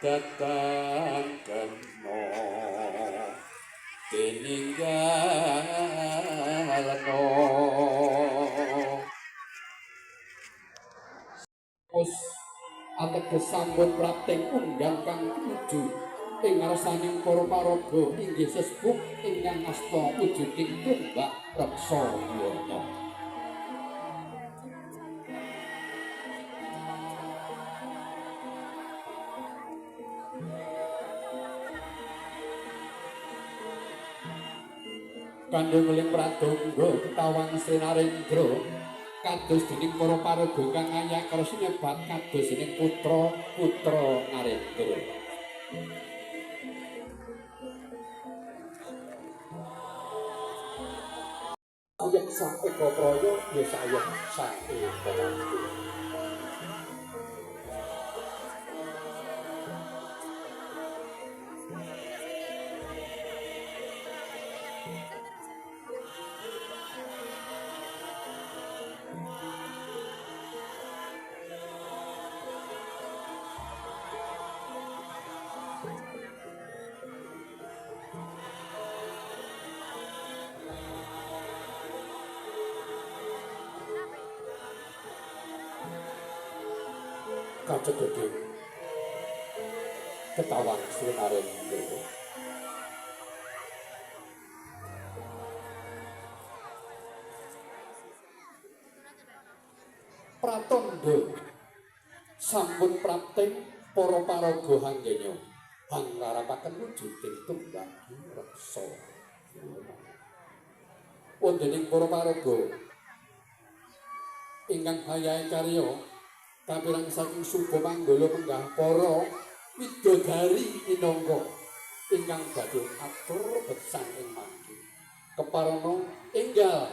datang kena tininggalno us ateges sampun prapting undang kang tuju ing ngarsaning para paraga inggih sesepuh ingkang asta wujuding tumbak reksa wana. Kandhe weling pradonga ketawang Sri Narendra kados dening para paraga kang ayakara sinebat kados dening putra Narendra. Sayek sak eka praya ya sayek sak eka wantu. Kacegeting ketawang Sri Narendra. Pratandha sampun prapting para paraga hanggenya panggarapaken wujuding tumbak reksa. Wontening para paraga ingkang hayahe karya kapirang saking Suba Manggala menggah para widodari minangka ingkang badhe atur besan ing mangke keparana enggal